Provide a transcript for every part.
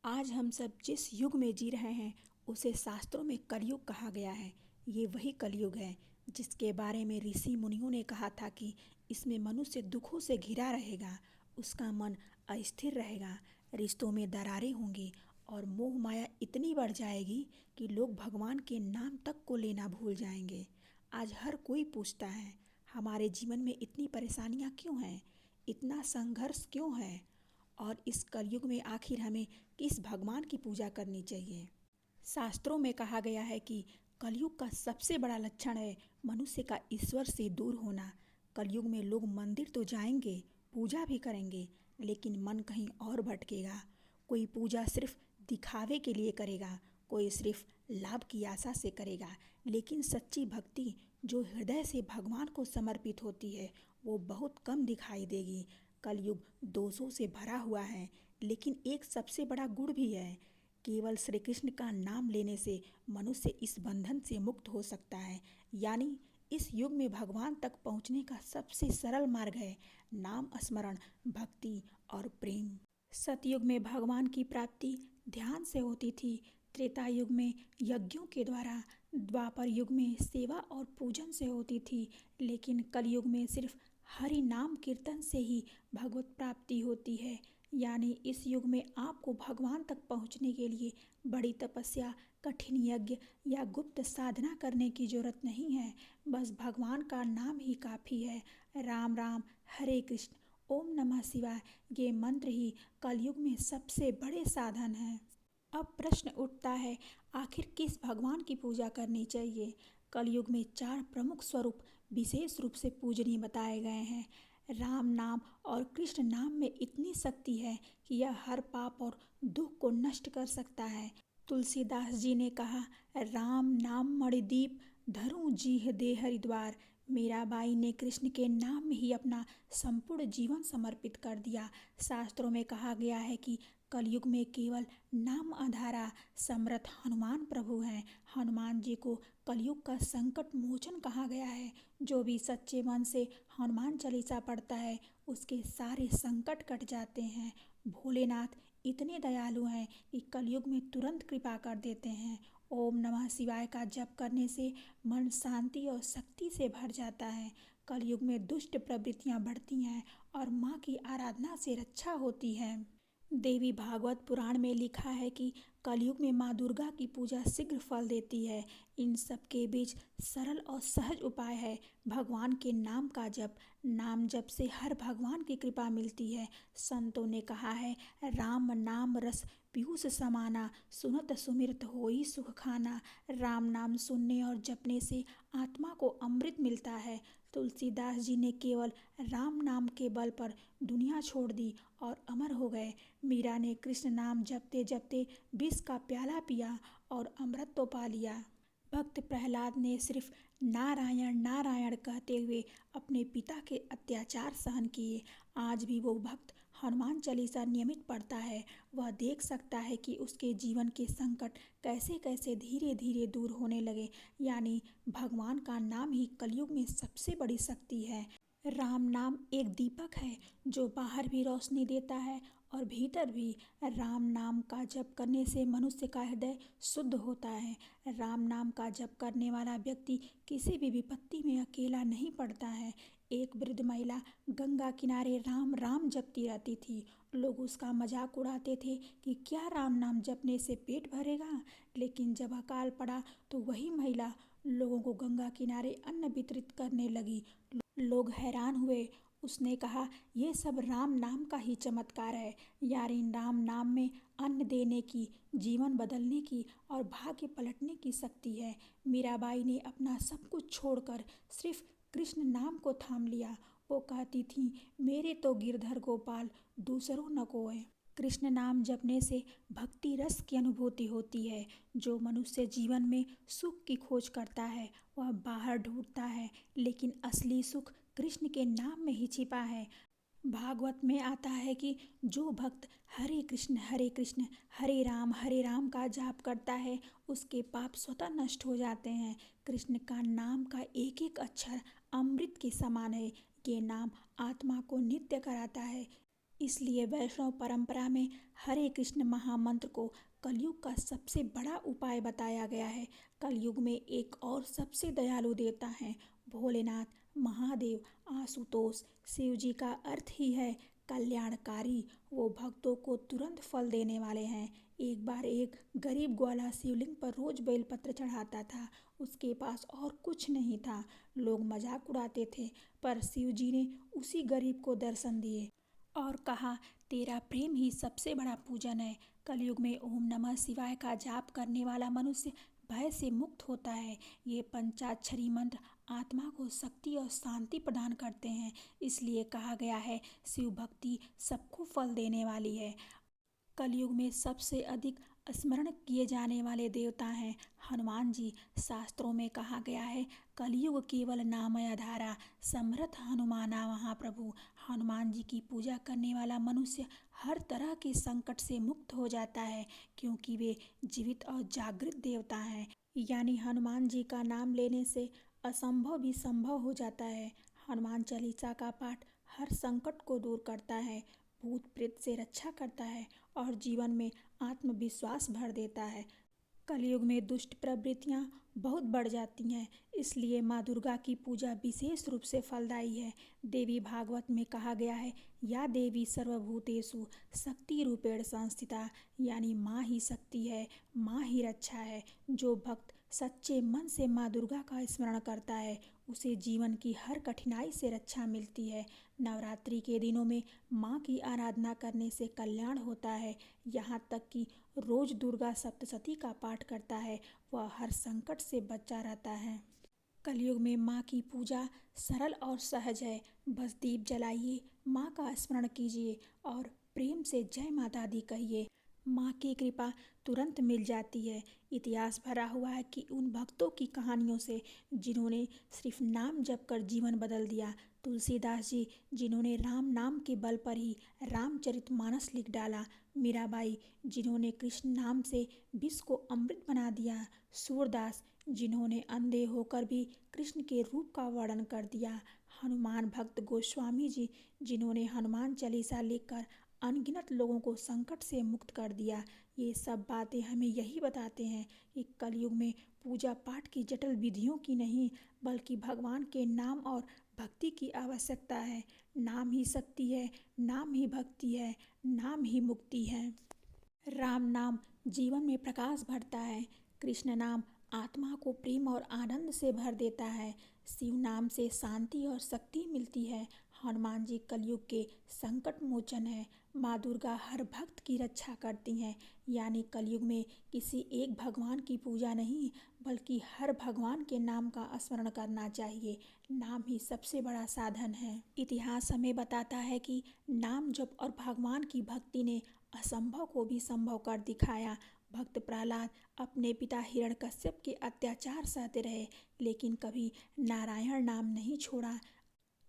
आज हम सब जिस युग में जी रहे हैं उसे शास्त्रों में कलयुग कहा गया है। ये वही कलयुग है जिसके बारे में ऋषि मुनियों ने कहा था कि इसमें मनुष्य दुखों से घिरा रहेगा, उसका मन अस्थिर रहेगा, रिश्तों में दरारें होंगी और मोह माया इतनी बढ़ जाएगी कि लोग भगवान के नाम तक को लेना भूल जाएंगे। आज हर कोई पूछता है, हमारे जीवन में इतनी परेशानियां क्यों हैं, इतना संघर्ष क्यों है और इस कलयुग में आखिर हमें किस भगवान की पूजा करनी चाहिए। शास्त्रों में कहा गया है कि कलयुग का सबसे बड़ा लक्षण है मनुष्य का ईश्वर से दूर होना। कलयुग में लोग मंदिर तो जाएंगे, पूजा भी करेंगे, लेकिन मन कहीं और भटकेगा। कोई पूजा सिर्फ दिखावे के लिए करेगा, कोई सिर्फ लाभ की आशा से करेगा, लेकिन सच्ची भक्ति जो हृदय से भगवान को समर्पित होती है वो बहुत कम दिखाई देगी। कलयुग दोषों से भरा हुआ है, लेकिन एक सबसे बड़ा गुण भी है। केवल श्री कृष्ण का नाम लेने से मनुष्य इस बंधन से मुक्त हो सकता है। यानी इस युग में भगवान तक पहुंचने का सबसे सरल मार्ग है नाम स्मरण, भक्ति और प्रेम। सतयुग में भगवान की प्राप्ति ध्यान से होती थी, त्रेता युग में यज्ञों के द्वारा, द्वापर युग में सेवा और पूजन से होती थी, लेकिन कलयुग में सिर्फ हरि नाम कीर्तन से ही भगवत प्राप्ति होती है। यानी इस युग में आपको भगवान तक पहुंचने के लिए बड़ी तपस्या, कठिन यज्ञ या गुप्त साधना करने की जरूरत नहीं है। बस भगवान का नाम ही काफ़ी है। राम राम, हरे कृष्ण, ओम नमः शिवाय, ये मंत्र ही कलयुग में सबसे बड़े साधन हैं। अब प्रश्न उठता है, आखिर किस भगवान की पूजा करनी चाहिए। कलयुग में 4 प्रमुख स्वरूप विशेष रूप से पूजनीय बताए गए हैं। राम नाम और कृष्ण नाम में इतनी शक्ति है कि यह हर पाप और दुख को नष्ट कर सकता है। तुलसीदास जी ने कहा, राम नाम मणिदीप धरूं जीह दे हरिद्वार। मीराबाई ने कृष्ण के नाम में ही अपना संपूर्ण जीवन समर्पित कर दिया। शास्त्रों में कहा गया है कि कलयुग में केवल नाम आधारा समर्थ हनुमान प्रभु हैं। हनुमान जी को कलयुग का संकट मोचन कहा गया है। जो भी सच्चे मन से हनुमान चालीसा पढ़ता है उसके सारे संकट कट जाते हैं। भोलेनाथ इतने दयालु हैं कि कलयुग में तुरंत कृपा कर देते हैं। ओम नमः शिवाय का जप करने से मन शांति और शक्ति से भर जाता है। कलयुग में दुष्ट प्रवृत्तियां बढ़ती हैं और माँ की आराधना से रक्षा होती है। देवी भागवत पुराण में लिखा है कि कलयुग में माँ दुर्गा की पूजा शीघ्र फल देती है। इन सब के बीच सरल और सहज उपाय है भगवान के नाम का जप। नाम जप से हर भगवान की कृपा मिलती है। संतों ने कहा है, राम नाम रस पीयूष समाना, सुनत सुमिरत होई सुख खाना। राम नाम सुनने और जपने से आत्मा को अमृत मिलता है। तुलसीदास जी ने केवल राम नाम के बल पर दुनिया छोड़ दी और अमर हो गए। मीरा ने कृष्ण नाम जपते जपते विष का प्याला पिया और अमृत तो पा लिया। भक्त प्रहलाद ने सिर्फ नारायण नारायण कहते हुए अपने पिता के अत्याचार सहन किए। आज भी वो भक्त हनुमान चालीसा नियमित पढ़ता है। वह देख सकता है कि उसके जीवन के संकट कैसे कैसे धीरे धीरे दूर होने लगे। यानी भगवान का नाम ही कलयुग में सबसे बड़ी शक्ति है। राम नाम एक दीपक है जो बाहर भी रोशनी देता है और भीतर भी। राम नाम का जप करने से मनुष्य का हृदय शुद्ध होता है। राम नाम का जप करने वाला व्यक्ति किसी भी विपत्ति में अकेला नहीं पड़ता है। एक वृद्ध महिला गंगा किनारे राम राम जपती रहती थी। लोग उसका मजाक उड़ाते थे कि क्या राम नाम जपने से पेट भरेगा। लेकिन जब अकाल पड़ा तो वही महिला लोगों को गंगा किनारे अन्न वितरित करने लगी। लोग हैरान हुए। उसने कहा, ये सब राम नाम का ही चमत्कार है। यानी राम नाम में अन्न देने की, जीवन बदलने की और भाग्य पलटने की शक्ति है। मीराबाई ने अपना सब कुछ छोड़कर सिर्फ कृष्ण नाम को थाम लिया। वो कहती थी, मेरे तो गिरधर गोपाल दूसरों न कोय। कृष्ण नाम जपने से भक्ति रस की अनुभूति होती है। जो मनुष्य जीवन में सुख की खोज करता है वह बाहर ढूंढता है, लेकिन असली सुख कृष्ण के नाम में ही छिपा है। भागवत में आता है कि जो भक्त हरे कृष्ण हरे राम का जाप करता है उसके पाप स्वतः नष्ट हो जाते हैं। कृष्ण का नाम का एक एक अक्षर अमृत के समान है। ये नाम आत्मा को नित्य कराता है। इसलिए वैष्णव परंपरा में हरे कृष्ण महामंत्र को कलयुग का सबसे बड़ा उपाय बताया गया है। कलयुग में एक और सबसे दयालु देवता हैं भोलेनाथ, महादेव, आशुतोष। शिव जी का अर्थ ही है कल्याणकारी। वो भक्तों को तुरंत फल देने वाले हैं। एक बार एक गरीब ग्वाला शिवलिंग पर रोज बेलपत्र चढ़ाता था। उसके पास और कुछ नहीं था। लोग मजाक उड़ाते थे, पर शिव जी ने उसी गरीब को दर्शन दिए और कहा, तेरा प्रेम ही सबसे बड़ा पूजन है। कलयुग में ओम नमः शिवाय का जाप करने वाला मनुष्य भय से मुक्त होता है। ये पंचाक्षरी मंत्र आत्मा को शक्ति और शांति प्रदान करते हैं। इसलिए कहा गया है शिव भक्ति सबको फल देने वाली है। कलयुग में सबसे अधिक स्मरण किए जाने वाले देवता हैं हनुमान जी। शास्त्रों में कहा गया है कलयुग केवल नामय धारा, समर्थ हनुमाना महाप्रभु। हनुमान जी की पूजा करने वाला मनुष्य हर तरह के संकट से मुक्त हो जाता है, क्योंकि वे जीवित और जागृत देवता हैं। यानी हनुमान जी का नाम लेने से असंभव भी संभव हो जाता है। हनुमान चालीसा का पाठ हर संकट को दूर करता है, भूत प्रेत से रक्षा करता है और जीवन में आत्मविश्वास भर देता है। कलयुग में दुष्ट प्रवृत्तियां बहुत बढ़ जाती हैं, इसलिए माँ दुर्गा की पूजा विशेष रूप से फलदायी है। देवी भागवत में कहा गया है या देवी सर्वभूतेषु शक्ति रूपेण संस्थिता, यानी माँ ही शक्ति है, माँ ही रक्षा है। जो भक्त सच्चे मन से माँ दुर्गा का स्मरण करता है उसे जीवन की हर कठिनाई से रक्षा मिलती है। नवरात्रि के दिनों में माँ की आराधना करने से कल्याण होता है। यहाँ तक कि रोज दुर्गा सप्तशती का पाठ करता है वह हर संकट से बचा रहता है। कलयुग में माँ की पूजा सरल और सहज है। बस दीप जलाइए, माँ का स्मरण कीजिए और प्रेम से जय माता दी कहिए। माँ की कृपा तुरंत मिल जाती है। इतिहास भरा हुआ है कि उन भक्तों की कहानियों से जिन्होंने सिर्फ नाम जप कर जीवन बदल दिया। तुलसीदास जी जिन्होंने राम नाम के बल पर ही रामचरितमानस लिख डाला। मीराबाई जिन्होंने कृष्ण नाम से विष को अमृत बना दिया। सूरदास जिन्होंने अंधे होकर भी कृष्ण के रूप का वर्णन कर दिया। हनुमान भक्त गोस्वामी जी जिन्होंने हनुमान चालीसा लिखकर अनगिनत लोगों को संकट से मुक्त कर दिया। ये सब बातें हमें यही बताते हैं कि कलयुग में पूजा पाठ की जटिल विधियों की नहीं, बल्कि भगवान के नाम और भक्ति की आवश्यकता है। नाम ही शक्ति है, नाम ही भक्ति है, नाम ही मुक्ति है। राम नाम जीवन में प्रकाश भरता है। कृष्ण नाम आत्मा को प्रेम और आनंद से भर देता है। शिव नाम से शांति और शक्ति मिलती है। हनुमान जी कलयुग के संकट मोचन है। माँ दुर्गा हर भक्त की रक्षा करती हैं। यानी कलयुग में किसी एक भगवान की पूजा नहीं, बल्कि हर भगवान के नाम का स्मरण करना चाहिए। नाम ही सबसे बड़ा साधन है। इतिहास हमें बताता है कि नाम जप और भगवान की भक्ति ने असंभव को भी संभव कर दिखाया। भक्त प्रहलाद अपने पिता हिरण्यकश्यप के अत्याचार सहते रहे, लेकिन कभी नारायण नाम नहीं छोड़ा।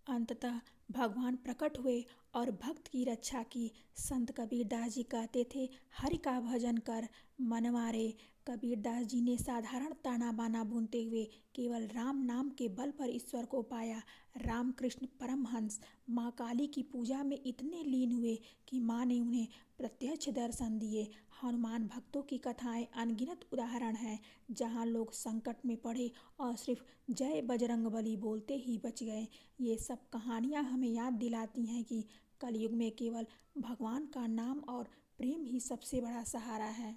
अंततः भगवान प्रकट हुए और भक्त की रक्षा की। संत कबीरदास जी कहते थे हरि का भजन कर मन मारे। कबीरदास जी ने साधारण ताना बाना बुनते हुए केवल राम नाम के बल पर ईश्वर को पाया। रामकृष्ण परमहंस माँ काली की पूजा में इतने लीन हुए कि माँ ने उन्हें प्रत्यक्ष दर्शन दिए। हनुमान भक्तों की कथाएं अनगिनत उदाहरण हैं जहाँ लोग संकट में पड़े और सिर्फ जय बजरंगबली बोलते ही बच गए। ये सब कहानियाँ हमें याद दिलाती हैं कि कलयुग में केवल भगवान का नाम और प्रेम ही सबसे बड़ा सहारा है।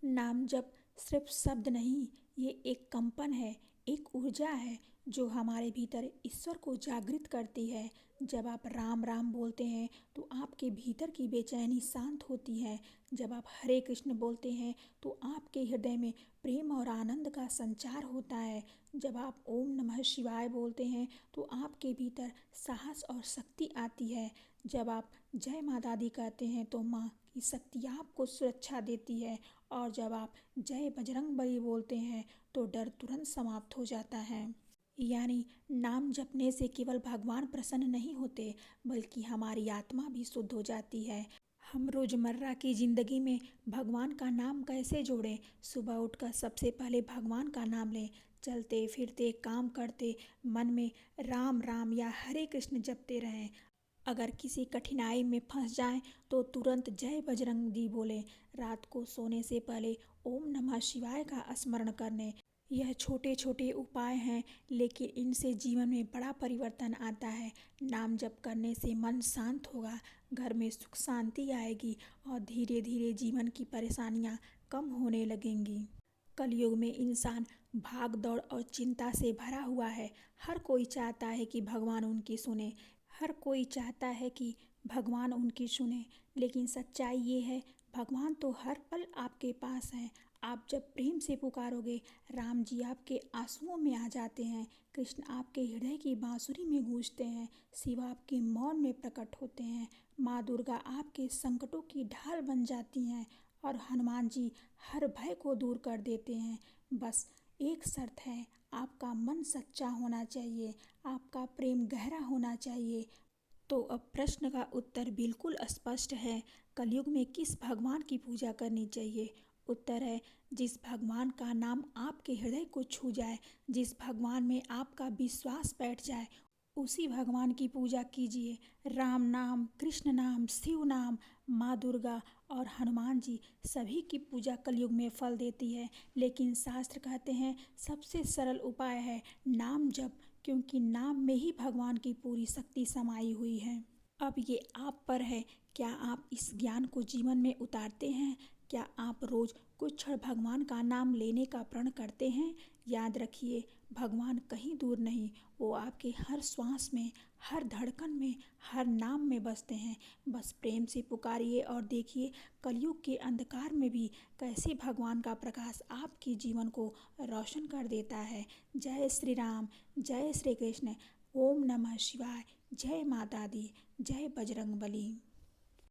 नाम जप सिर्फ शब्द नहीं, ये एक कंपन है, एक ऊर्जा है जो हमारे भीतर ईश्वर को जागृत करती है। जब आप राम राम बोलते हैं तो आपके भीतर की बेचैनी शांत होती है। जब आप हरे कृष्ण बोलते हैं तो आपके हृदय में प्रेम और आनंद का संचार होता है। जब आप ओम नमः शिवाय बोलते हैं तो आपके भीतर साहस और शक्ति आती है। जब आप जय माता दी कहते हैं तो माँ की शक्ति आपको सुरक्षा देती है। और जब आप जय बजरंगबली बोलते हैं तो डर तुरंत समाप्त हो जाता है। यानी नाम जपने से केवल भगवान प्रसन्न नहीं होते, बल्कि हमारी आत्मा भी शुद्ध हो जाती है। हम रोजमर्रा की जिंदगी में भगवान का नाम कैसे जोड़ें? सुबह उठकर सबसे पहले भगवान का नाम लें। चलते फिरते काम करते मन में राम राम या हरे कृष्ण जपते रहें। अगर किसी कठिनाई में फंस जाएं तो तुरंत जय बजरंगी बोले। रात को सोने से पहले ओम नमः शिवाय का स्मरण करने। यह छोटे छोटे उपाय हैं, लेकिन इनसे जीवन में बड़ा परिवर्तन आता है। नाम जप करने से मन शांत होगा, घर में सुख शांति आएगी और धीरे धीरे जीवन की परेशानियां कम होने लगेंगी। कलयुग में इंसान भाग दौड़ और चिंता से भरा हुआ है। हर कोई चाहता है कि भगवान उनकी सुने। हर कोई चाहता है कि भगवान उनकी सुने, लेकिन सच्चाई ये है, भगवान तो हर पल आपके पास हैं। आप जब प्रेम से पुकारोगे, राम जी आपके आंसुओं में आ जाते हैं, कृष्ण आपके हृदय की बांसुरी में गूंजते हैं, शिव आपके मौन में प्रकट होते हैं, माँ दुर्गा आपके संकटों की ढाल बन जाती हैं और हनुमान जी हर भय को दूर कर देते हैं। बस एक शर्त है, आपका मन सच्चा होना चाहिए, आपका प्रेम गहरा होना चाहिए। तो अब प्रश्न का उत्तर बिल्कुल स्पष्ट है। कलयुग में किस भगवान की पूजा करनी चाहिए? उत्तर है, जिस भगवान का नाम आपके हृदय को छू जाए, जिस भगवान में आपका विश्वास बैठ जाए, उसी भगवान की पूजा कीजिए। राम नाम, कृष्ण नाम, शिव नाम, माँ दुर्गा और हनुमान जी सभी की पूजा कलयुग में फल देती है। लेकिन शास्त्र कहते हैं सबसे सरल उपाय है नाम जप, क्योंकि नाम में ही भगवान की पूरी शक्ति समाई हुई है। अब ये आप पर है, क्या आप इस ज्ञान को जीवन में उतारते हैं? क्या आप रोज कुछ क्षण भगवान का नाम लेने का प्रण करते हैं? याद रखिए, भगवान कहीं दूर नहीं, वो आपके हर श्वास में, हर धड़कन में, हर नाम में बसते हैं। बस प्रेम से पुकारिए और देखिए कलयुग के अंधकार में भी कैसे भगवान का प्रकाश आपके जीवन को रोशन कर देता है। जय श्री राम, जय श्री कृष्ण, ओम नमः शिवाय, जय माता दी, जय बजरंगबली।